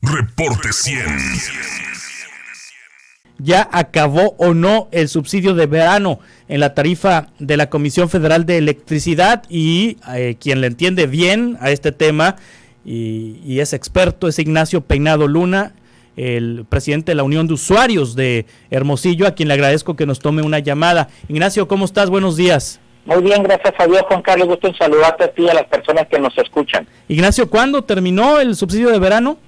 Reporte 100. ¿Ya acabó o no el subsidio de verano en la tarifa de la Comisión Federal de Electricidad? Y quien le entiende bien a este tema y es experto es Ignacio Peinado Luna, el presidente de la Unión de Usuarios de Hermosillo, a quien le agradezco que nos tome una llamada. Ignacio, ¿cómo estás? Buenos días. Muy bien, gracias a Dios, Juan Carlos. Gusto en saludarte a ti y a las personas que nos escuchan. Ignacio, ¿cuándo terminó el subsidio de verano?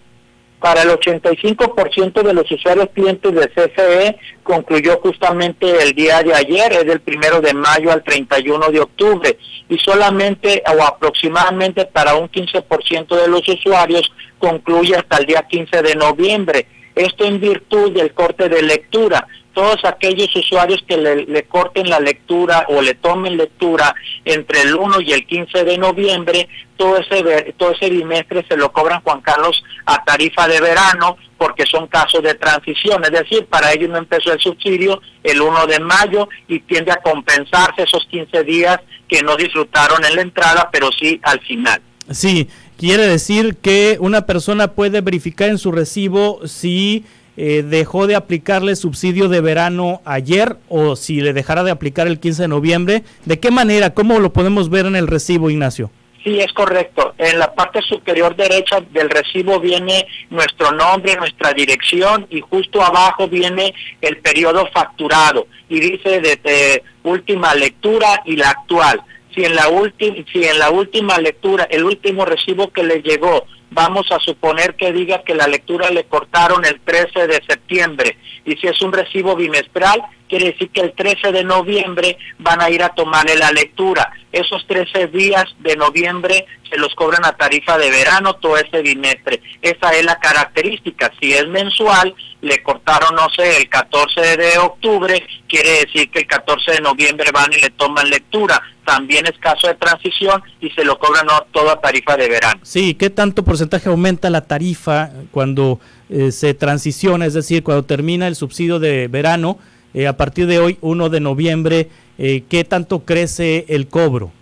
Para el 85% de los usuarios clientes de CFE concluyó justamente el día de ayer, es del 1 de mayo al 31 de octubre, y solamente o aproximadamente para un 15% de los usuarios concluye hasta el día 15 de noviembre. Esto en virtud del corte de lectura. Todos aquellos usuarios que le corten la lectura o le tomen lectura entre el 1 y el 15 de noviembre, todo ese bimestre se lo cobran, Juan Carlos, a tarifa de verano, porque son casos de transición, es decir, para ellos no empezó el subsidio el 1 de mayo y tiende a compensarse esos 15 días que no disfrutaron en la entrada, pero sí al final. Sí, quiere decir que una persona puede verificar en su recibo si dejó de aplicarle subsidio de verano ayer o si le dejara de aplicar el 15 de noviembre. ¿De qué manera? ¿Cómo lo podemos ver en el recibo, Ignacio? Sí, es correcto. En la parte superior derecha del recibo viene nuestro nombre, nuestra dirección y justo abajo viene el periodo facturado y dice de última lectura y la actual. Si en la última lectura, el último recibo que le llegó, vamos a suponer que diga que la lectura le cortaron el 13 de septiembre, y si es un recibo bimestral, quiere decir que el 13 de noviembre van a ir a tomarle la lectura. Esos 13 días de noviembre se los cobran a tarifa de verano todo ese bimestre. Esa es la característica. Si es mensual, le cortaron, no sé, el 14 de octubre, quiere decir que el 14 de noviembre van y le toman lectura. También es caso de transición y se lo cobran todo a tarifa de verano. Sí, ¿qué tanto porcentaje aumenta la tarifa cuando se transiciona, es decir, cuando termina el subsidio de verano? A partir de hoy, 1 de noviembre, ¿qué tanto crece el cobro?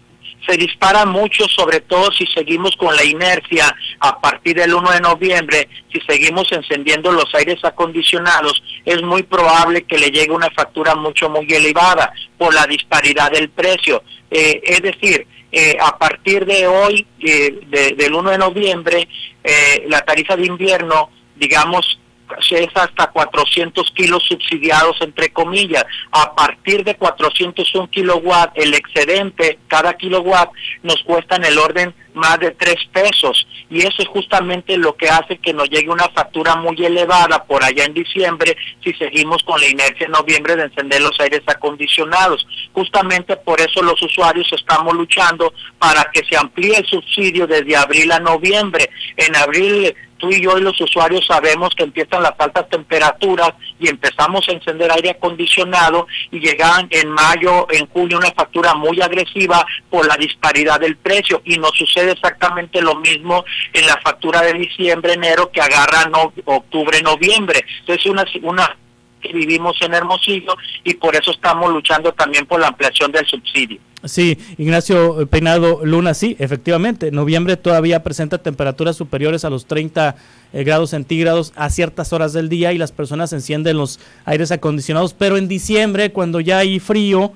Se dispara mucho, sobre todo si seguimos con la inercia a partir del 1 de noviembre, si seguimos encendiendo los aires acondicionados, es muy probable que le llegue una factura muy elevada por la disparidad del precio. Es decir, a partir de hoy, del 1 de noviembre, la tarifa de invierno, digamos, es hasta 400 kilos subsidiados, entre comillas. A partir de 401 kilowatts, el excedente, cada kilowatt, nos cuesta en el orden más de 3 pesos. Y eso es justamente lo que hace que nos llegue una factura muy elevada por allá en diciembre, si seguimos con la inercia en noviembre de encender los aires acondicionados. Justamente por eso los usuarios estamos luchando para que se amplíe el subsidio desde abril a noviembre. En abril, tú y yo y los usuarios sabemos que empiezan las altas temperaturas y empezamos a encender aire acondicionado y llegan en mayo, en junio una factura muy agresiva por la disparidad del precio, y nos sucede exactamente lo mismo en la factura de diciembre, enero, que agarra octubre, noviembre. Entonces una que vivimos en Hermosillo y por eso estamos luchando también por la ampliación del subsidio. Sí, Ignacio Peinado Luna, sí, efectivamente, noviembre todavía presenta temperaturas superiores a los 30 grados centígrados a ciertas horas del día y las personas encienden los aires acondicionados, pero en diciembre, cuando ya hay frío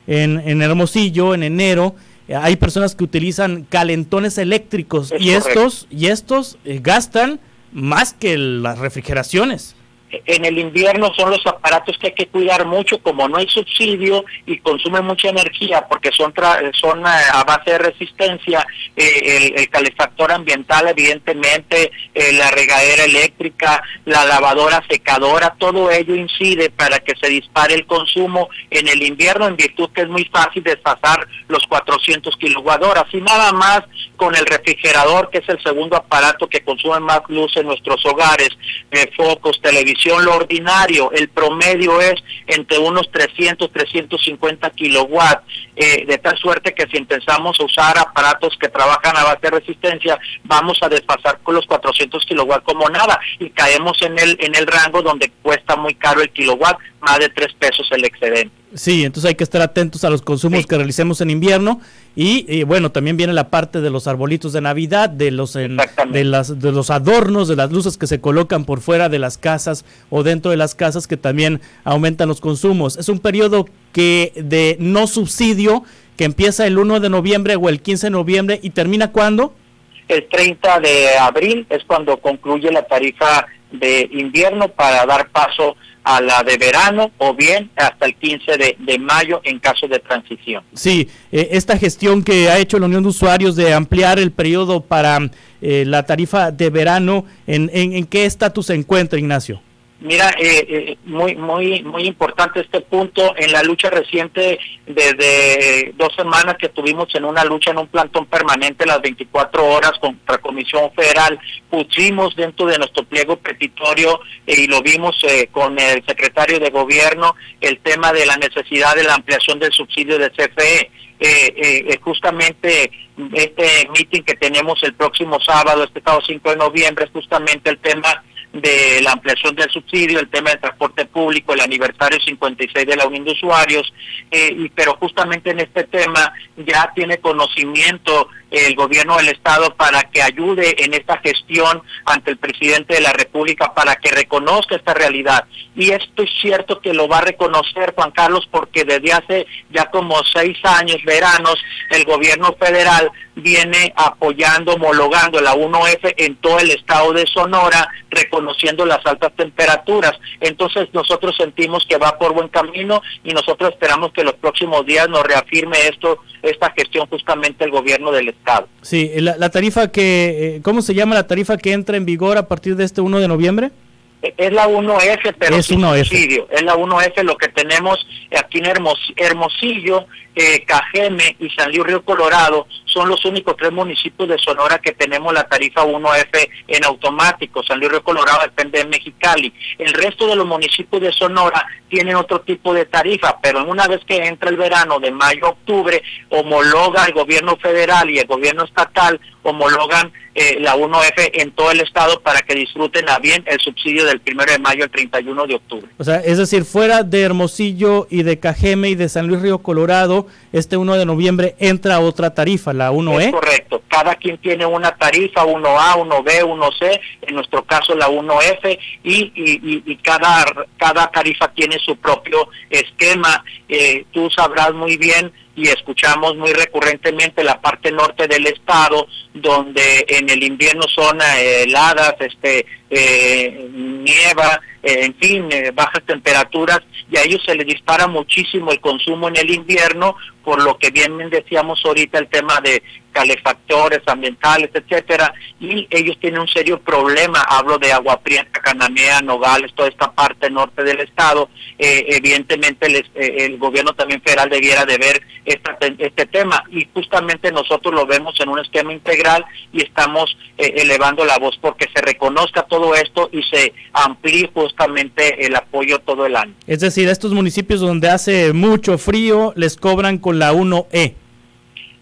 en Hermosillo, en enero, hay personas que utilizan calentones eléctricos y estos gastan más que las refrigeraciones. En el invierno son los aparatos que hay que cuidar mucho, como no hay subsidio y consumen mucha energía porque son a base de resistencia. El calefactor ambiental, evidentemente, la regadera eléctrica, la lavadora, secadora, todo ello incide para que se dispare el consumo en el invierno, en virtud que es muy fácil desfasar los 400 kilowatt-horas. Y nada más con el refrigerador, que es el segundo aparato que consume más luz en nuestros hogares, focos, televisión, lo ordinario, el promedio es entre unos 350 kilowatts, de tal suerte que si empezamos a usar aparatos que trabajan a base de resistencia, vamos a desfasar con los 400 kilowatts como nada, y caemos en el rango donde cuesta muy caro el kilowatt, más de 3 pesos el excedente. Sí, entonces hay que estar atentos a los consumos que realicemos en invierno y bueno, también viene la parte de los arbolitos de Navidad, de los de los adornos, de las luces que se colocan por fuera de las casas o dentro de las casas, que también aumentan los consumos. Es un periodo de no subsidio que empieza el 1 de noviembre o el 15 de noviembre y termina ¿cuándo? El 30 de abril es cuando concluye la tarifa de invierno para dar paso a la de verano, o bien hasta el 15 de mayo en caso de transición. Sí, esta gestión que ha hecho la Unión de Usuarios de ampliar el periodo para la tarifa de verano, ¿en qué estatus se encuentra, Ignacio? Mira, muy importante este punto. En la lucha reciente, desde 2 semanas que tuvimos en una lucha, en un plantón permanente las 24 horas contra Comisión Federal, pusimos dentro de nuestro pliego petitorio y lo vimos con el secretario de Gobierno, el tema de la necesidad de la ampliación del subsidio de CFE. Justamente este meeting que tenemos el próximo sábado, este sábado 5 de noviembre, es justamente el tema de la ampliación del subsidio, el tema del transporte público, el aniversario 56 de la Unión de Usuarios, pero justamente en este tema ya tiene conocimiento el gobierno del estado para que ayude en esta gestión ante el presidente de la República para que reconozca esta realidad. Y esto es cierto que lo va a reconocer, Juan Carlos, porque desde hace ya como 6 años, veranos, el gobierno federal viene apoyando, homologando la 1F en todo el estado de Sonora, reconociendo las altas temperaturas. Entonces nosotros sentimos que va por buen camino y nosotros esperamos que los próximos días nos reafirme esta gestión justamente el gobierno del estado. Sí, la tarifa que, ¿cómo se llama la tarifa que entra en vigor a partir de este 1 de noviembre? Es la 1F, pero es sin 1F. subsidio. Es la 1F, lo que tenemos aquí en Hermosillo, Cajeme y San Luis Río Colorado son los únicos 3 municipios de Sonora que tenemos la tarifa 1F en automático. San Luis Río Colorado depende de Mexicali. El resto de los municipios de Sonora tienen otro tipo de tarifa, pero una vez que entra el verano de mayo a octubre, homologa el gobierno federal y el gobierno estatal, homologan la 1F en todo el estado para que disfruten a bien el subsidio del 1 de mayo al 31 de octubre. O sea, es decir, fuera de Hermosillo y de Cajeme y de San Luis Río Colorado, este 1 de noviembre entra otra tarifa, la 1E. Es correcto, cada quien tiene una tarifa, 1A, 1B, 1C, en nuestro caso la 1F, y cada tarifa tiene su propio esquema. Tú sabrás muy bien y escuchamos muy recurrentemente la parte norte del estado, donde en el invierno son heladas, nieva, en fin, bajas temperaturas, y a ellos se les dispara muchísimo el consumo en el invierno, por lo que bien decíamos ahorita el tema de calefactores ambientales, etcétera, y ellos tienen un serio problema. Hablo de Agua Prieta, Cananea, Nogales, toda esta parte norte del estado. Evidentemente el gobierno también federal debiera de ver este tema, y justamente nosotros lo vemos en un esquema integral y estamos elevando la voz porque se reconozca todo esto y se amplíe justamente el apoyo todo el año. Es decir, estos municipios donde hace mucho frío les cobran con la 1E.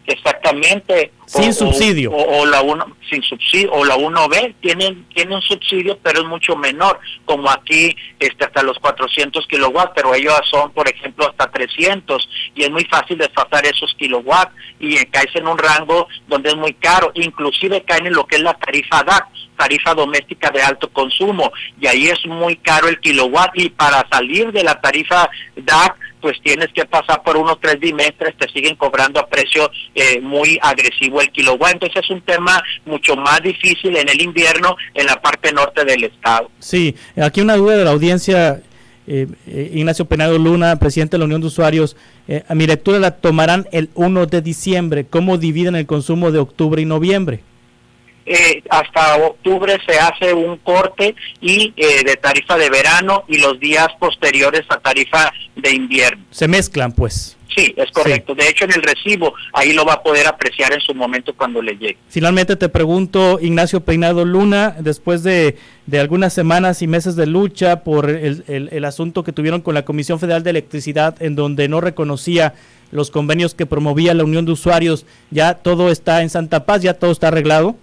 Exactamente. Sin subsidio. O la 1 sin subsidio, o la 1B tiene un subsidio, pero es mucho menor, como aquí hasta los 400 kilowatts, pero ellos son, por ejemplo, hasta 300, y es muy fácil desfasar esos kilowatts, y caes en un rango donde es muy caro, inclusive caen en lo que es la tarifa DAC, tarifa doméstica de alto consumo, y ahí es muy caro el kilowatt, y para salir de la tarifa DAC, pues tienes que pasar por unos 3 bimestres, te siguen cobrando a precio muy agresivo el kilowatt. Entonces es un tema mucho más difícil en el invierno en la parte norte del estado. Sí, aquí una duda de la audiencia, Ignacio Peinado Luna, presidente de la Unión de Usuarios. A mi lectura la tomarán el 1 de diciembre. ¿Cómo dividen el consumo de octubre y noviembre? Hasta octubre se hace un corte y de tarifa de verano, y los días posteriores a tarifa de invierno. Se mezclan, pues. Sí, es correcto. Sí. De hecho, en el recibo, ahí lo va a poder apreciar en su momento cuando le llegue. Finalmente te pregunto, Ignacio Peinado Luna, después de algunas semanas y meses de lucha por el asunto que tuvieron con la Comisión Federal de Electricidad, en donde no reconocía los convenios que promovía la Unión de Usuarios, ¿ya todo está en santa paz? ¿Ya todo está arreglado?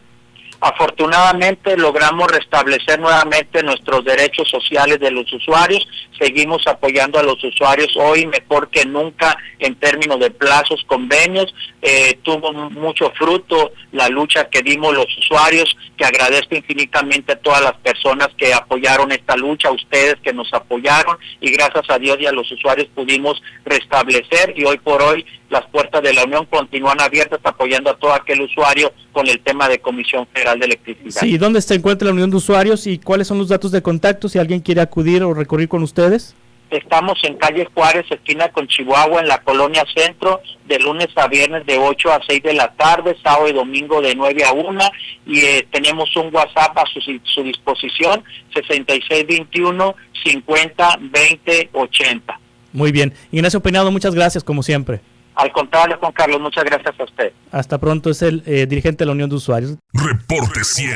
Afortunadamente logramos restablecer nuevamente nuestros derechos sociales de los usuarios, seguimos apoyando a los usuarios hoy mejor que nunca en términos de plazos, convenios, tuvo mucho fruto la lucha que dimos los usuarios, que agradezco infinitamente a todas las personas que apoyaron esta lucha, a ustedes que nos apoyaron y gracias a Dios y a los usuarios pudimos restablecer y hoy por hoy las puertas de la Unión continúan abiertas apoyando a todo aquel usuario con el tema de Comisión Federal de Electricidad. Sí, ¿dónde se encuentra la Unión de Usuarios y cuáles son los datos de contacto si alguien quiere acudir o recurrir con ustedes? Estamos en calle Juárez, esquina con Chihuahua, en la Colonia Centro, de lunes a viernes de 8 a 6 de la tarde, sábado y domingo de 9 a 1, y tenemos un WhatsApp a su disposición, 6621-50-20-80. Muy bien. Ignacio Peinado, muchas gracias, como siempre. Al contrario, Juan Carlos, muchas gracias a usted. Hasta pronto, es el dirigente de la Unión de Usuarios. Reporte 100.